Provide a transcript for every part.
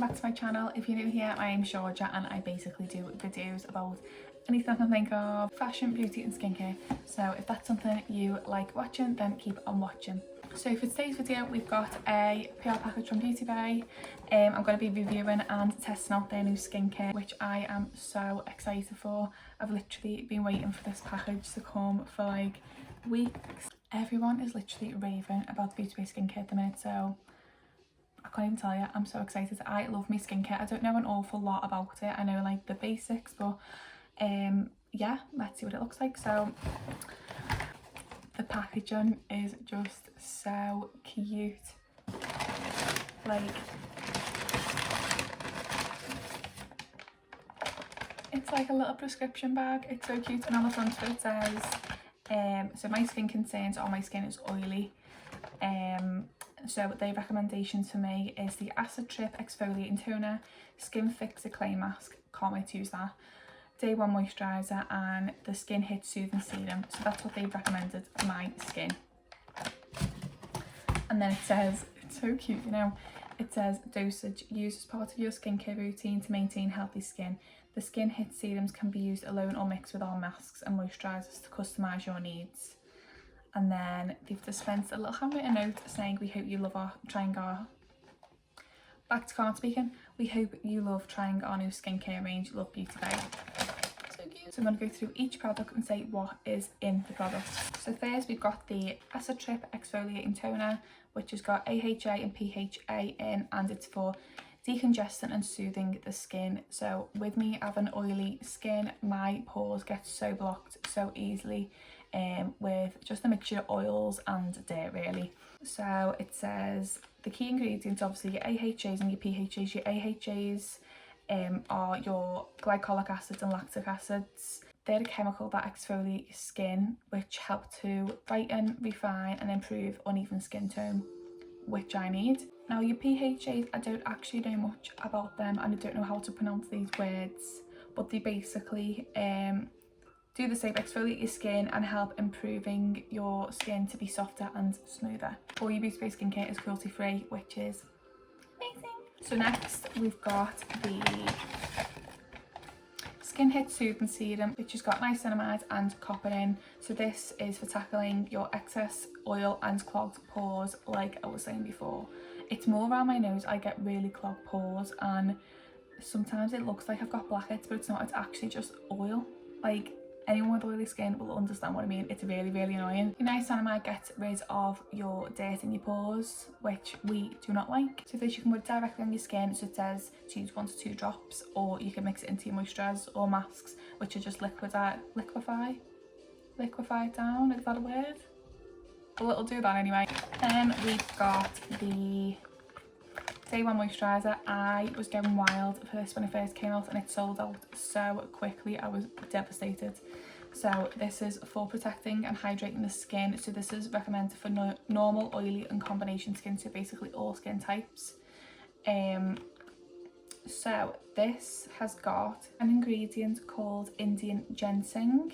back to my channel. If you're new here, my name's Georgia and I basically do videos about anything I can think of, fashion, beauty and skincare. So if that's something you like watching, then keep on watching. So for today's video, we've got a PR package from Beauty Bay. I'm going to be reviewing and testing out their new skincare, which I am so excited for. I've literally been waiting for this package to come for like weeks. Everyone is literally raving about Beauty Bay skincare at the minute, so I can't even tell you, I'm so excited. I love my skincare. I don't know an awful lot about it. I know like the basics, but yeah, let's see what it looks like. So the packaging is just so cute. Like, it's like a little prescription bag. It's so cute. And on the front of it says, so my skin concerns are my skin is oily. So the recommendations for me is the Acid Trip Exfoliating Toner, Skin Fixer Clay Mask, can't wait to use that, Day 1 Moisturiser and the Skin Hit Soothing Serum. So that's what they've recommended for my skin. And then it says, it's so cute, you know, it says dosage, used as part of your skincare routine to maintain healthy skin. The Skin Hit Serums can be used alone or mixed with our masks and moisturisers to customise your needs. And then they've dispensed a little handwritten note saying, we hope you love trying our we hope you love trying our new skincare range, love Beauty Bay. So cute. So I'm going to go through each product and say what is in the product. So first we've got the Acid Trip Exfoliating Toner, which has got AHA and PHA in, and it's for decongesting and soothing the skin. So with me having oily skin, my pores get so blocked so easily with just a mixture of oils and dirt really. So it says the key ingredients, obviously your AHAs and your PHAs. Your AHAs are your glycolic acids and lactic acids. They're a chemical that exfoliate your skin, which help to brighten, refine and improve uneven skin tone, which I need. Now your PHAs, I don't actually know much about them and I don't know how to pronounce these words, but they basically do the same, exfoliate your skin and help improving your skin to be softer and smoother. All your Beauty Bay skincare is cruelty free, which is amazing. So next we've got the Skin Hit Soothing Serum, which has got niacinamide and copper in. So this is for tackling your excess oil and clogged pores, like I was saying before. It's more around my nose. I get really clogged pores and sometimes it looks like I've got blackheads, but it's not. It's actually just oil. Like, anyone with oily skin will understand what I mean. It's really, really annoying. Your niacinamide gets rid of your dirt in your pores, which we do not like. So this you can put directly on your skin. So it says to use 1 to 2 drops, or you can mix it into your moisturisers or masks, which are just liquefy it down. Is that a word? Well, it'll do that anyway. Then we've got the Day 1 Moisturiser. I was going wild for this when it first came out and it sold out so quickly. I was devastated. So this is for protecting and hydrating the skin. So this is recommended for normal, oily and combination skin, so basically all skin types. So this has got an ingredient called Indian ginseng.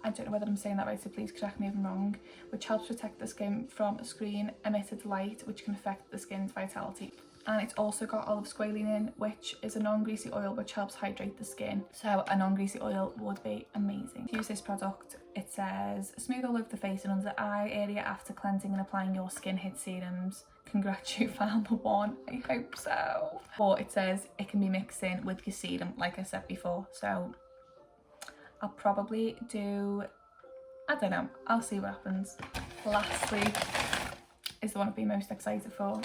I don't know whether I'm saying that right, so please correct me if I'm wrong, which helps protect the skin from screen emitted light, which can affect the skin's vitality. And it's also got olive squalene in, which is a non-greasy oil which helps hydrate the skin. So a non-greasy oil would be amazing. To use this product, it says smooth all over the face and under the eye area after cleansing and applying your Skin Hit serums. Congrats, you found the one. I hope so. Or it says it can be mixed in with your serum, like I said before. So I'll probably do, I don't know, I'll see what happens. Lastly is the one I've been most excited for.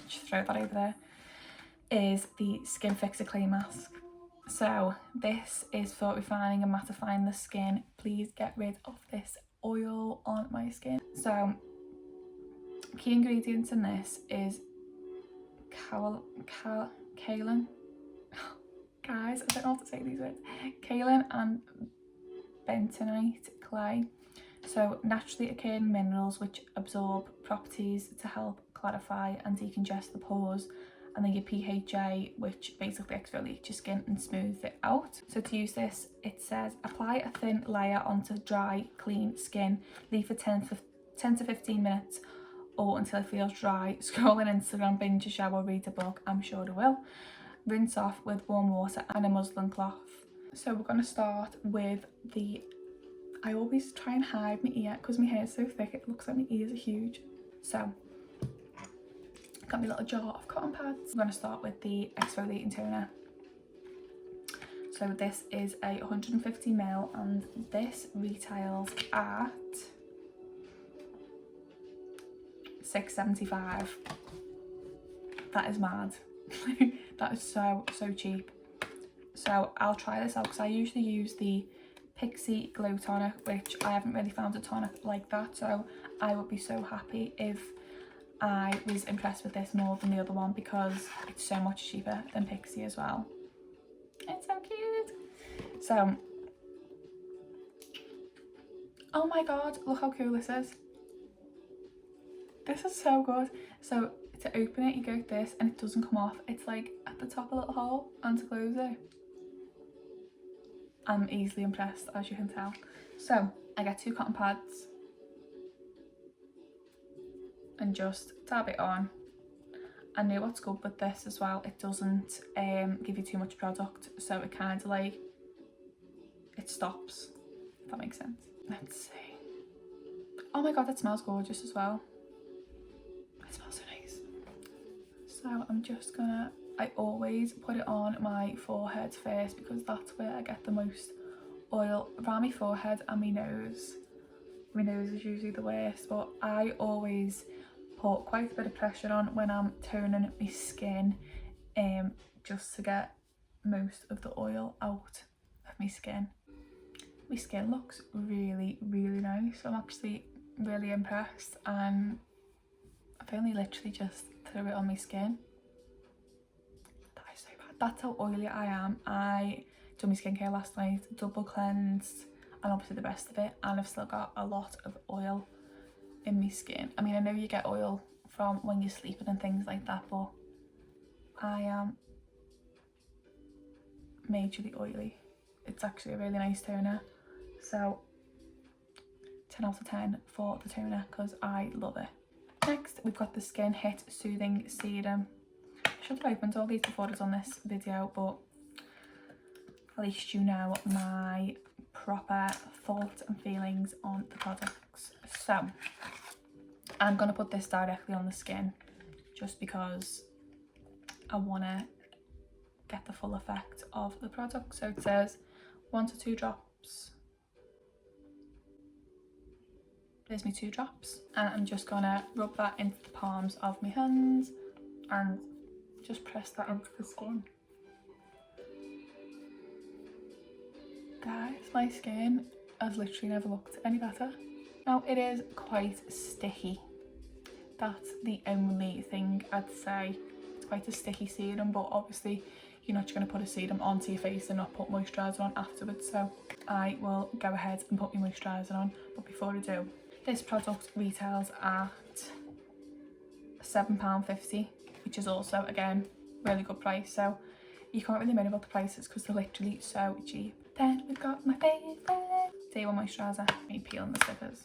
Just throw that over there. Is the Skin Fixer Clay Mask. So this is for refining and mattifying the skin. Please get rid of this oil on my skin. So key ingredients in this is kaolin. Guys, I don't know how to say these words. Kaolin and bentonite clay. So naturally occurring minerals which absorb properties to help clarify and decongest the pores. And then your PHA, which basically exfoliates your skin and smooths it out. So to use this, it says apply a thin layer onto dry, clean skin. Leave for 10 to 15 minutes or until it feels dry. Scroll on Instagram, binge a shower, read a book, I'm sure it will. Rinse off with warm water and a muslin cloth. So we're going to start with the, I always try and hide my ear because my hair is so thick it looks like my ears are huge. So got my little jar of cotton pads. I'm going to start with the exfoliating toner. So this is a 150ml and this retails at £6.75. That is mad. That is so cheap. So I'll try this out because I usually use the Pixie Glow Tonic, which I haven't really found a tonic like that, so I would be so happy if I was impressed with this more than the other one because it's so much cheaper than Pixie as well. It's so cute. So, oh my god, look how cool this is. This is so good. So to open it you go like this and it doesn't come off. It's like at the top a little hole, and to close it, I'm easily impressed, as you can tell. So I get 2 cotton pads and just dab it on. I know what's good with this as well, it doesn't give you too much product, so it kind of like, it stops, if that makes sense. Let's see. Oh my god, that smells gorgeous as well. It smells so nice. So I'm just gonna, I always put it on my forehead first because that's where I get the most oil, around my forehead and my nose. My nose is usually the worst, but I always put quite a bit of pressure on when I'm toning my skin, just to get most of the oil out of my skin. My skin looks really nice. I'm actually really impressed, and I've only literally just threw it on my skin. That is so bad. That's how oily I am. I done my skincare last night, double cleansed, and obviously the rest of it, and I've still got a lot of oil in my skin. I mean, I know you get oil from when you're sleeping and things like that, but I am majorly oily. It's actually a really nice toner, so 10 out of 10 for the toner because I love it. Next we've got the Skin Hit Soothing Serum. I should have opened all these before I was on this video, but at least you know my proper thoughts and feelings on the products. So I'm going to put this directly on the skin just because I want to get the full effect of the product. So it says 1 to 2 drops. There's my 2 drops, and I'm just going to rub that into the palms of my hands and just press that into the skin. Guys, my skin has literally never looked any better. Now it is quite sticky. That's the only thing I'd say. It's quite a sticky serum, but obviously you're not just going to put a serum onto your face and not put moisturiser on afterwards, so I will go ahead and put my moisturiser on. But before I do, this product retails at £7.50, which is also, again, really good price, so you can't really moan about the prices because they're literally so cheap. Then we've got my favourite Day 1 moisturiser. Me peeling the stickers.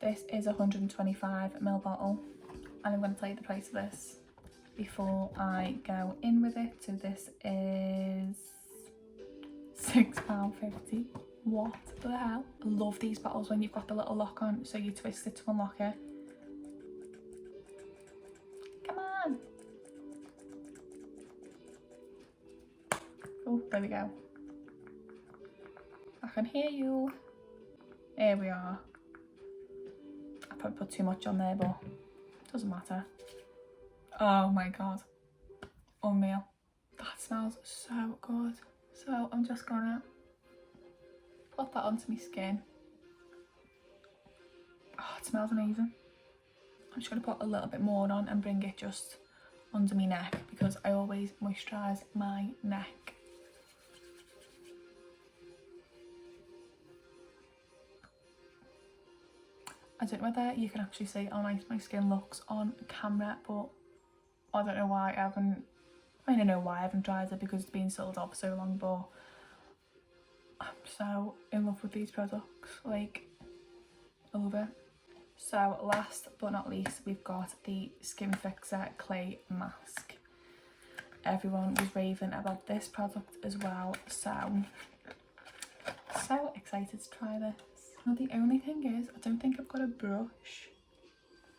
This is a 125ml bottle, and I'm going to tell you the price of this before I go in with it. So this is £6.50. What the hell? I love these bottles when you've got the little lock on, so you twist it to unlock it. Come on. Oh, there we go. I can hear you. Here we are. I probably put too much on there, but it doesn't matter. Oh my god. Unreal. That smells so good. So I'm just gonna put that onto my skin. Oh, it smells amazing. I'm just gonna put a little bit more on and bring it just under my neck because I always moisturise my neck. I don't know whether you can actually see how nice my skin looks on camera, but I don't know why I haven't, I mean I know why I haven't tried it because it's been sold out for so long, but I'm so in love with these products, like I love it. So last but not least, we've got the Skin Fixer Clay Mask. Everyone was raving about this product as well, so excited to try this. Now the only thing is, I don't think I've got a brush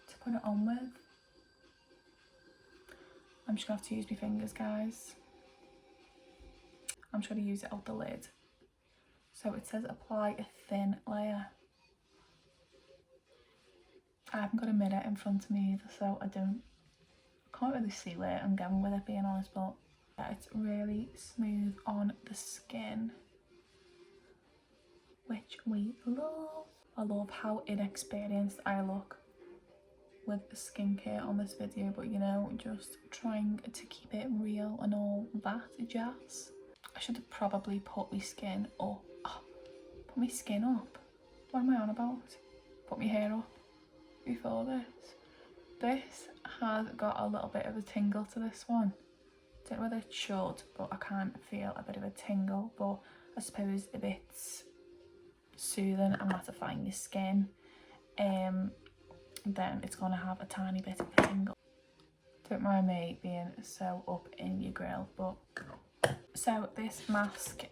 to put it on with. I'm just gonna have to use my fingers, guys. I'm just gonna use it out the lid. So it says apply a thin layer. I haven't got a mirror in front of me either, so I can't really see where I'm going with it, being honest, but yeah, it's really smooth on the skin, which we love. I love how inexperienced I look with skincare on this video, but you know, just trying to keep it real and all that jazz. I should have probably put my skin up. Oh, put my skin up? What am I on about? Put my hair up before this. This has got a little bit of a tingle to this one. Don't know whether it should, but I can't feel a bit of a tingle, but I suppose if it's soothing and mattifying your skin, then it's going to have a tiny bit of a tingle. Don't mind me being so up in your grill, but so this mask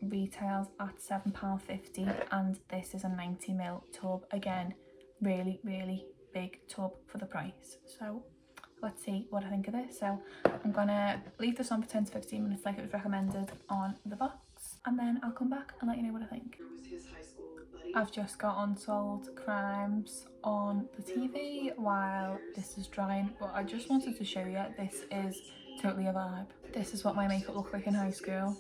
retails at £7.50 and this is a 90ml tub. Again, really big tub for the price. So let's see what I think of this. So I'm gonna leave this on for 10 to 15 minutes like it was recommended on the box, and then I'll come back and let you know what I think. I've just got Unsolved Crimes on the TV while this is drying, but I just wanted to show you this is totally a vibe. This is what my makeup looked like in high school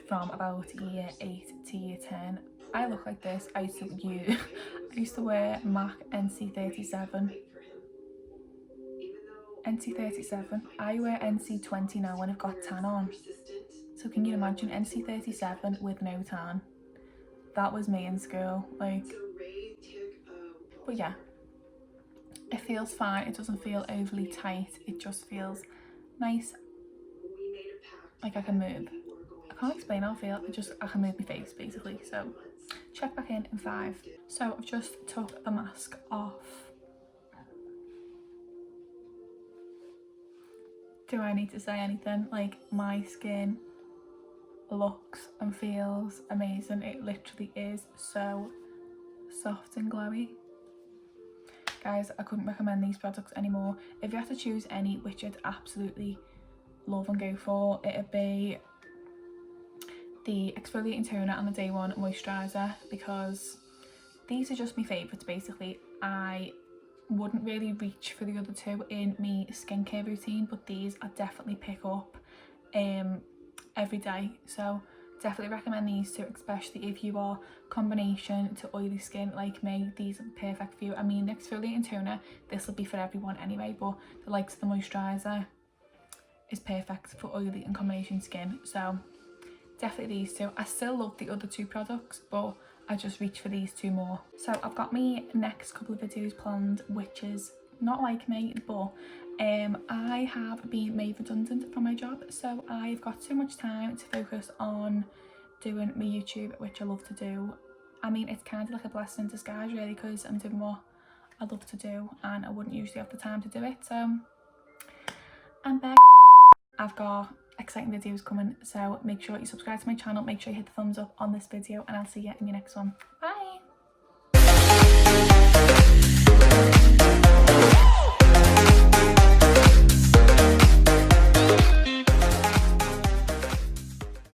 from about year 8 to year 10. I look like this. I used to wear MAC NC37. NC37. I wear NC20 now when I've got tan on. So can you imagine NC37 with no tan? That was me in school, like. But yeah, it feels fine. It doesn't feel overly tight. It just feels nice. Like I can move. I can't explain how I feel. I can move my face basically. So check back in 5. So I've just took the mask off. Do I need to say anything? Like, my skin looks and feels amazing. It literally is so soft and glowy. Guys, I couldn't recommend these products anymore. If you had to choose any which I'd absolutely love and go for, it'd be the exfoliating toner and the day one moisturiser, because these are just my favourites basically. I wouldn't really reach for the other two in my skincare routine, but these I definitely pick up every day, so definitely recommend these two, especially if you are combination to oily skin like me. These are perfect for you. I mean, the exfoliating toner, this will be for everyone anyway, but the likes of the moisturiser is perfect for oily and combination skin, so definitely these two. I still love the other two products, but I just reach for these two more. So I've got my next couple of videos planned, which is not like me, but I have been made redundant from my job, so I've got so much time to focus on doing my YouTube, which I love to do. I mean, it's kind of like a blessing in disguise really, because I'm doing what I love to do and I wouldn't usually have the time to do it. So I'm back. I've got exciting videos coming, so make sure you subscribe to my channel, make sure you hit the thumbs up on this video, and I'll see you in your next one. Bye.